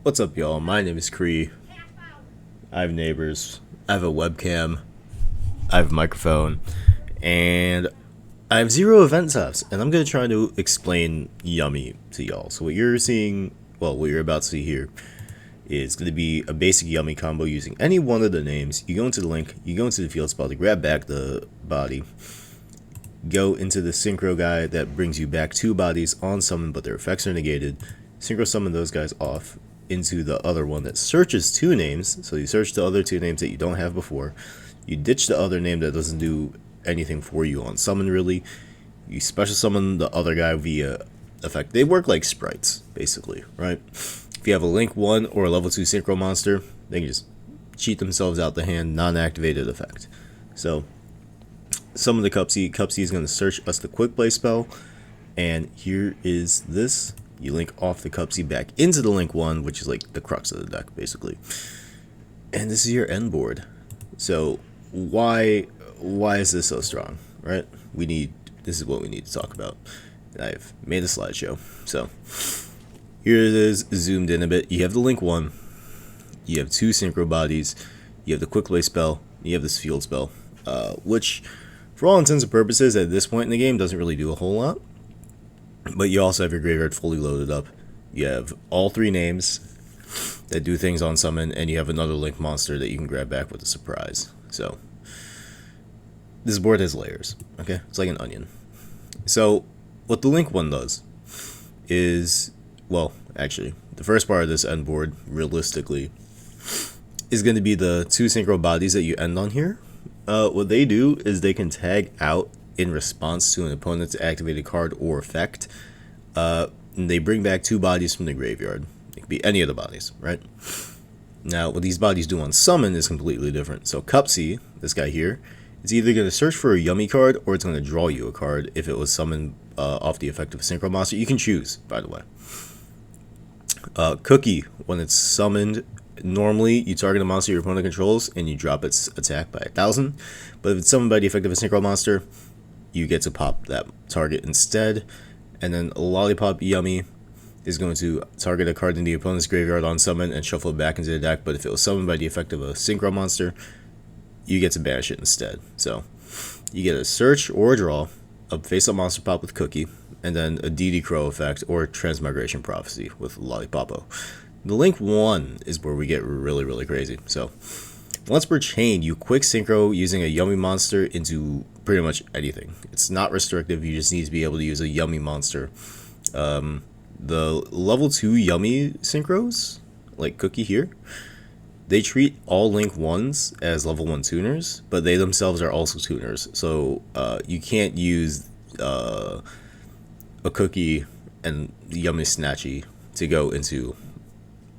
What's up, y'all? My name is Cree. I have neighbors. I have a webcam. I have a microphone. And I have 0 event tabs. And I'm going to try to explain Yummy to y'all. So what you're seeing, well, what you're about to see here is going to be a basic Yummy combo using any one of the names. You go into the link. You go into the field spell to grab back the body. Go into the synchro guy that brings you back 2 bodies on summon, but their effects are negated. Synchro summon those guys off into the other one that searches 2 names. So you search the other 2 names that you don't have before. You ditch the other name that doesn't do anything for you on summon, really. You special summon the other guy via effect. They work like sprites, basically, right? If you have a link 1 or a level 2 synchro monster, they can just cheat themselves out the hand, non-activated effect. So summon the Cupsy. Cupsy is going to search us the quick play spell, and here is this. You link off the Cupsy back into the link 1, which is like the crux of the deck, basically. And this is your end board. So why is this so strong, right? This is what we need to talk about. I've made a slideshow. So here it is, zoomed in a bit. You have the link 1. You have 2 synchro bodies. You have the quick play spell. You have this field spell, which, for all intents and purposes, at this point in the game, doesn't really do a whole lot. But you also have your graveyard fully loaded up. You have all 3 names that do things on summon, and you have another link monster that you can grab back with a surprise. So this board has layers, okay? It's like an onion. So what the link 1 does is, well, actually, the first part of this end board, realistically, is going to be the 2 synchro bodies that you end on here. What they do is they can tag out in response to an opponent's activated card or effect. They bring back 2 bodies from the graveyard. It could be any of the bodies, right? Now, what these bodies do on summon is completely different. So Cupsy, this guy here, is either going to search for a Yummy card or it's going to draw you a card if it was summoned off the effect of a synchro monster. You can choose, by the way. Cookie, when it's summoned, normally you target a monster your opponent controls and you drop its attack by 1,000. But if it's summoned by the effect of a synchro monster, you get to pop that target instead. And then Lollipop Yummy is going to target a card in the opponent's graveyard on summon and shuffle it back into the deck. But if it was summoned by the effect of a synchro monster, you get to banish it instead. So you get a search or a draw, a face-up monster pop with Cookie, and then a DD Crow effect or Transmigration Prophecy with Lollipopo. The link 1 is where we get really, really crazy. So once per chain, you quick synchro using a Yummy monster into pretty much anything. It's not restrictive. You just need to be able to use a Yummy monster. The level 2 Yummy synchros, like Cookie here, they treat all link 1s as level 1 tuners, but they themselves are also tuners. So you can't use a Cookie and Yummy Snatchy to go into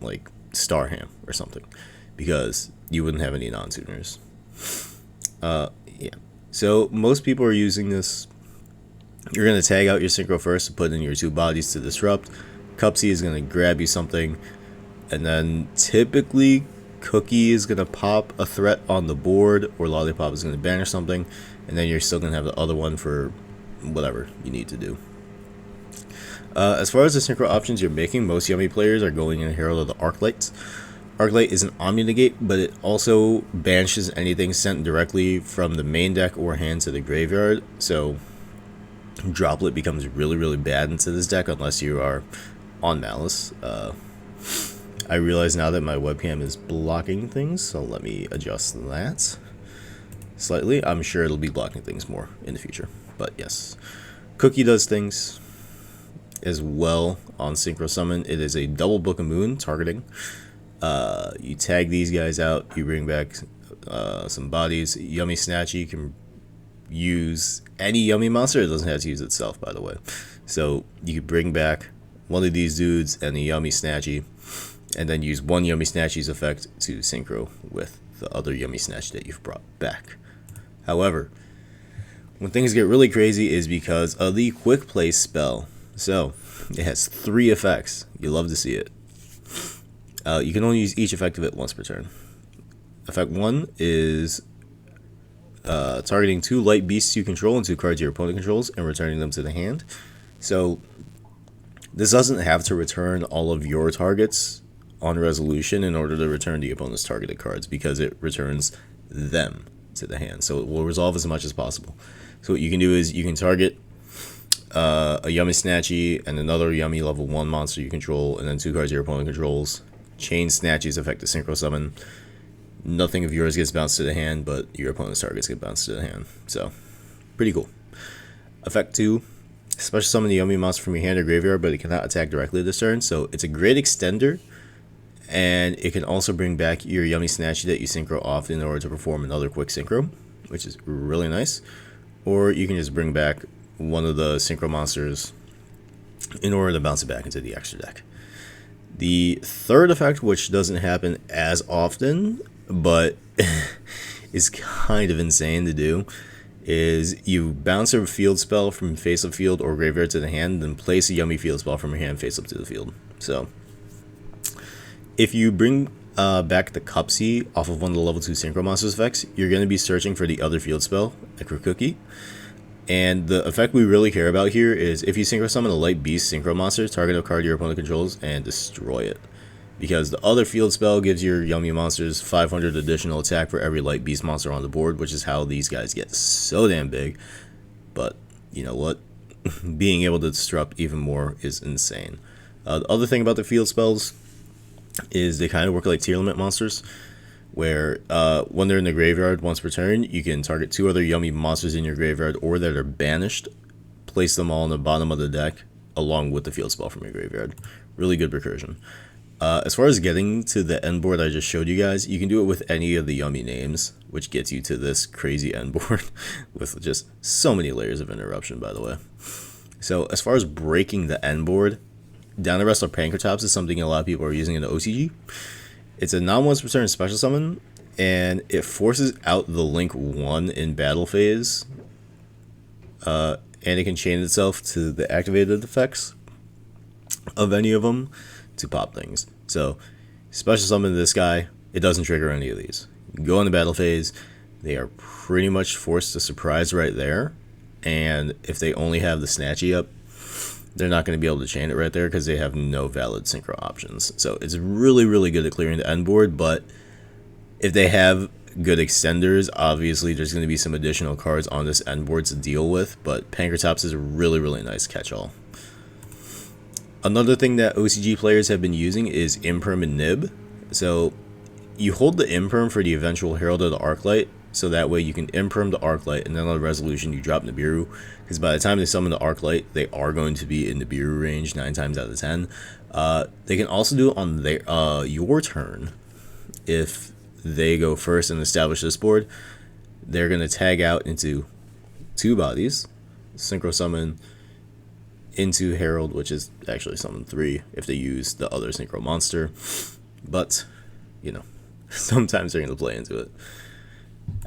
like Starham or something, because you wouldn't have any non-tuners. Yeah. So most people are using this. You're going to tag out your synchro first to put in your 2 bodies to disrupt. Cupsy is going to grab you something. And then typically Cookie is going to pop a threat on the board, or Lollipop is going to banish something. And then you're still going to have the other one for whatever you need to do. As far as the synchro options you're making, most Yummy players are going in Herald of the Arclights. Arclight is an Omni-Negate, but it also banishes anything sent directly from the main deck or hand to the graveyard. So Droplet becomes really, really bad into this deck unless you are on Malice. I realize now that my webcam is blocking things, so let me adjust that slightly. I'm sure it'll be blocking things more in the future, but yes. Cookie does things as well on Synchro Summon. It is a double Book of Moon targeting. You tag these guys out, you bring back some bodies. Yummy Snatchy can use any Yummy monster. It doesn't have to use itself, by the way. So you could bring back one of these dudes and a Yummy Snatchy, and then use one Yummy Snatchy's effect to synchro with the other Yummy Snatch that you've brought back. However, when things get really crazy is because of the quick play spell. So it has 3 effects. You love to see it. You can only use each effect of it once per turn. Effect 1 is targeting 2 light beasts you control and 2 cards your opponent controls and returning them to the hand. So this doesn't have to return all of your targets on resolution in order to return the opponent's targeted cards, because it returns them to the hand. So it will resolve as much as possible. So what you can do is you can target a Yummy Snatchy and another Yummy level 1 monster you control, and then 2 cards your opponent controls. Chain Snatchies affect the Synchro Summon. Nothing of yours gets bounced to the hand, but your opponent's targets get bounced to the hand. So, pretty cool. Effect 2, special summon the Yummy monster from your hand or graveyard, but it cannot attack directly this turn. So it's a great extender, and it can also bring back your Yummy Snatchy that you synchro off in order to perform another quick synchro, which is really nice. Or you can just bring back one of the synchro monsters in order to bounce it back into the extra deck. The third effect, which doesn't happen as often, but is kind of insane to do, is you bounce a field spell from face up field or graveyard to the hand, then place a Yummy field spell from your hand face up to the field. So if you bring back the Cupsy off of one of the level 2 Synchro Monsters effects, you're going to be searching for the other field spell, Necro Cookie. And the effect we really care about here is if you Synchro Summon a Light Beast Synchro Monster, target a card your opponent controls and destroy it. Because the other field spell gives your Yummy monsters 500 additional attack for every Light Beast monster on the board, which is how these guys get so damn big. But, you know what? Being able to disrupt even more is insane. The other thing about the field spells is they kind of work like tier limit monsters, where when they're in the graveyard once per turn, you can target 2 other Yummy monsters in your graveyard or that are banished, place them all on the bottom of the deck along with the field spell from your graveyard. Really good recursion. As far as getting to the end board I just showed you guys, you can do it with any of the Yummy names, which gets you to this crazy end board with just so many layers of interruption, by the way. So as far as breaking the end board, Down the Wrestler Pankratops is something a lot of people are using in the OCG. It's a non-once per turn special summon, and it forces out the Link 1 in battle phase, and it can chain itself to the activated effects of any of them to pop things. So, special summon this guy, it doesn't trigger any of these. You go in the battle phase, they are pretty much forced to surprise right there, and if they only have the Snatchy up, they're not going to be able to chain it right there because they have no valid synchro options. So it's really, really good at clearing the end board, but if they have good extenders, obviously there's going to be some additional cards on this end board to deal with, but Pankratops is a really, really nice catch-all. Another thing that OCG players have been using is Imp and Nib. So you hold the Imperm for the eventual Herald of the Arclight, so that way you can Imperm the Arclight, and then on resolution you drop Nibiru, because by the time they summon the Arclight, they are going to be in Nibiru range 9 times out of 10. They can also do it on their your turn. If they go first and establish this board, they're going to tag out into 2 bodies, Synchro Summon into Herald, which is actually summon 3 if they use the other Synchro monster, but, you know, sometimes they're going to play into it.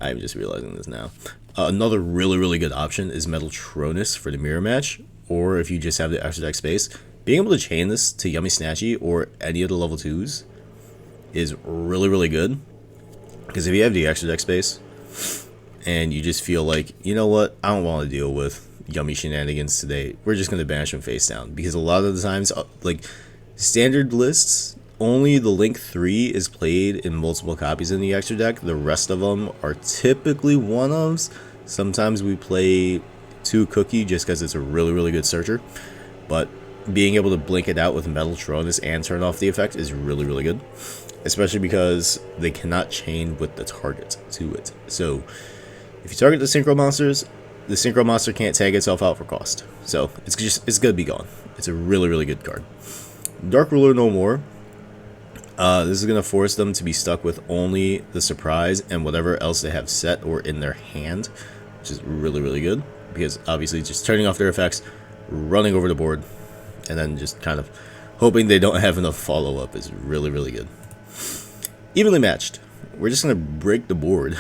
I'm just realizing this now. Another really, really good option is Metal Trronis for the mirror match, or if you just have the extra deck space, being able to chain this to Yummy Snatchy or any of the level 2s is really, really good, because if you have the extra deck space and you just feel like, you know what, I don't want to deal with Yummy shenanigans today, we're just going to banish them face down, because a lot of the times, like, standard lists, only the Link 3 is played in multiple copies in the extra deck. The rest of them are typically one-ofs. Sometimes we play 2 Cookie just because it's a really, really good searcher, but being able to blink it out with Metal Trronis and turn off the effect is really, really good, especially because they cannot chain with the target to it. So if you target the Synchro monsters, the Synchro monster can't tag itself out for cost, so it's gonna be gone. It's a really, really good card. Dark Ruler No More. This is going to force them to be stuck with only the surprise and whatever else they have set or in their hand, which is really, really good, because obviously just turning off their effects, running over the board, and then just kind of hoping they don't have enough follow-up is really, really good. Evenly Matched. We're just going to break the board.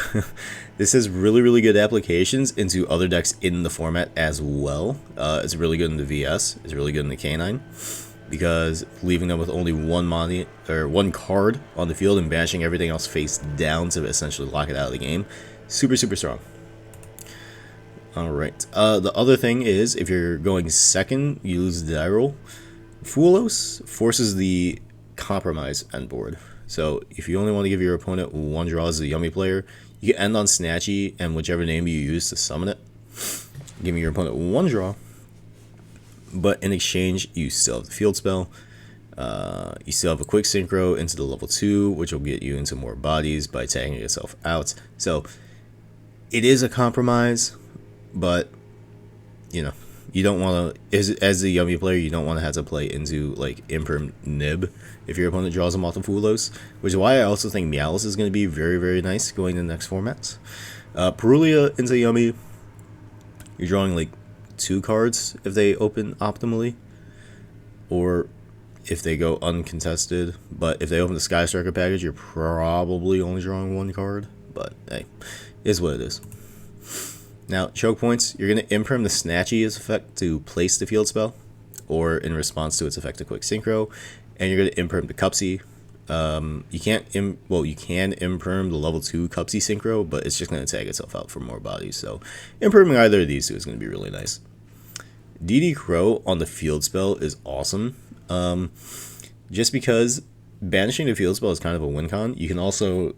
This has really, really good applications into other decks in the format as well. It's really good in the VS. It's really good in the K9. Because leaving them with only one card on the field and banishing everything else face down to essentially lock it out of the game. Super, super strong. Alright. The other thing is, if you're going second, you lose the die roll. Fuelos forces the compromise end board. So if you only want to give your opponent 1 draw as a Yummy player, you can end on Snatchy and whichever name you use to summon it, giving your opponent 1 draw. But in exchange, you still have the field spell. You still have a quick synchro into the level 2, which will get you into more bodies by tagging yourself out. So it is a compromise, but you know, you don't want to, as a Yummy player, you don't want to have to play into like Imp and Nib if your opponent draws a Multifulos, which is why I also think Meowth is going to be very, very nice going into the next formats. Perulia into Yummy, you're drawing like 2 cards if they open optimally, or if they go uncontested. But if they open the Sky Striker package, you're probably only drawing 1 card. But hey, is what it is. Now, choke points, you're going to imprint the Snatchy's effect to place the field spell, or in response to its effect, a quick synchro, and you're going to imprint the Cupsy. You can imperm the level 2 Cupsy synchro, but it's just going to tag itself out for more bodies. So imperming either of these 2 is going to be really nice. DD Crow on the field spell is awesome. Just because banishing the field spell is kind of a win con. You can also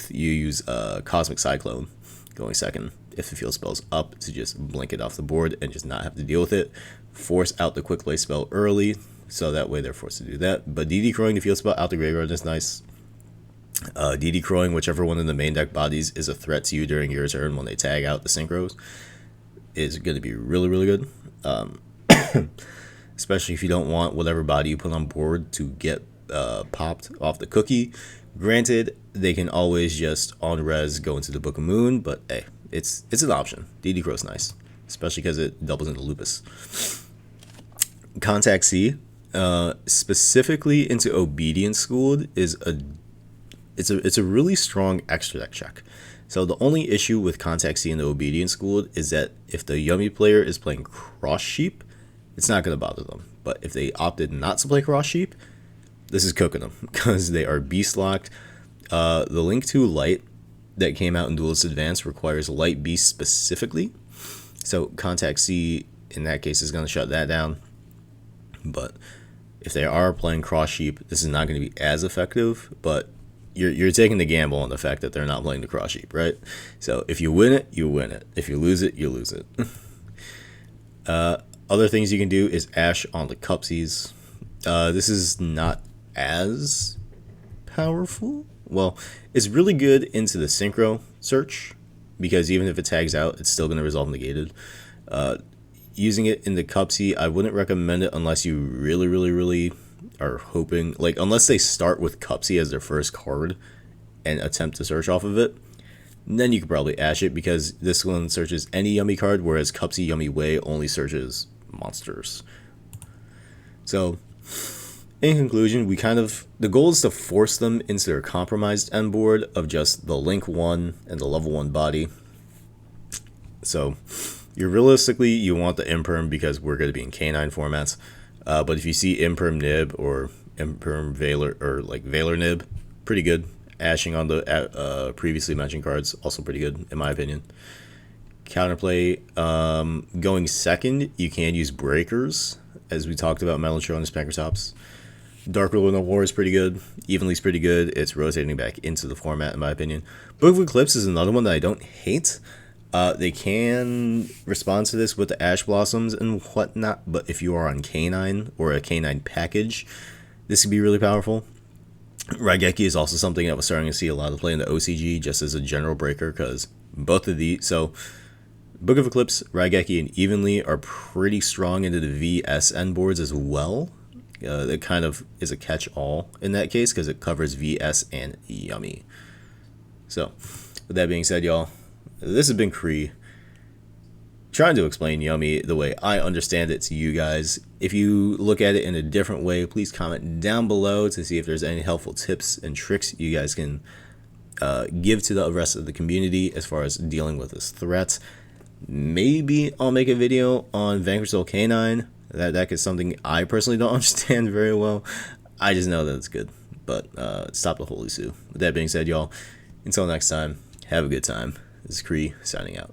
use Cosmic Cyclone going second if the field spell's up to just blink it off the board and just not have to deal with it. Force out the quick play spell early, so that way they're forced to do that. But DD Crowing the field spell out the graveyard is nice. DD Crowing whichever one of the main deck bodies is a threat to you during your turn when they tag out the synchros is going to be really, really good. Especially if you don't want whatever body you put on board to get popped off the cookie. Granted, they can always just on res go into the Book of Moon, but hey, it's an option. DD Crow's nice, especially because it doubles into Lupus. Contact C, specifically into Obedience Schooled, is it's a really strong extra deck check. So the only issue with Contact C and the Obedience Schooled is that if the Yummy player is playing Cross Sheep, it's not going to bother them. But if they opted not to play Cross Sheep, this is cooking them because they are beast locked. The Link 2 Light that came out in Duelist Advance requires Light Beast specifically. So Contact C in that case is going to shut that down. But if they are playing Cross Sheep, this is not going to be as effective, but you're taking the gamble on the fact that they're not playing the Cross Sheep, right? So if you win it, you win it. If you lose it, you lose it. Other things you can do is Ash on the Cupsies. This is not as powerful. Well, it's really good into the Synchro search, because even if it tags out, it's still going to resolve negated. Using it in the Cupsy, I wouldn't recommend it unless you really, really, really are hoping, like, unless they start with Cupsy as their first card and attempt to search off of it, then you could probably Ash it, because this one searches any Yummy card, whereas Cupsy Yummy Way only searches monsters. So, in conclusion, the goal is to force them into their compromised end board of just the Link 1 and the level 1 body. So, you want the Imperm because we're going to be in Canine formats. But if you see Imperm Nib or Imperm Veiler, or like Veiler Nib, pretty good. Ashing on the previously mentioned cards, also pretty good, in my opinion. Counterplay, going second, you can use Breakers, as we talked about Metal Trronis Pankratops. Dark Ruler No War is pretty good. Evenly's pretty good. It's rotating back into the format, in my opinion. Book of Eclipse is another one that I don't hate. They can respond to this with the Ash Blossoms and whatnot, but if you are on Canine or a Canine package, this could be really powerful. Raigeki is also something that we're starting to see a lot of play in the OCG, just as a general breaker, because both of these, so Book of Eclipse, Raigeki, and Evenly are pretty strong into the VS end boards as well. It kind of is a catch-all in that case, because it covers VS and Yummy. So, with that being said, y'all, this has been Kree, trying to explain Yummy the way I understand it to you guys. If you look at it in a different way, please comment down below to see if there's any helpful tips and tricks you guys can give to the rest of the community as far as dealing with this threat. Maybe I'll make a video on Vanquish Soul Canine. That is something I personally don't understand very well. I just know that it's good. But stop the Holy Sue. With that being said, y'all, until next time, have a good time. This is Kree signing out.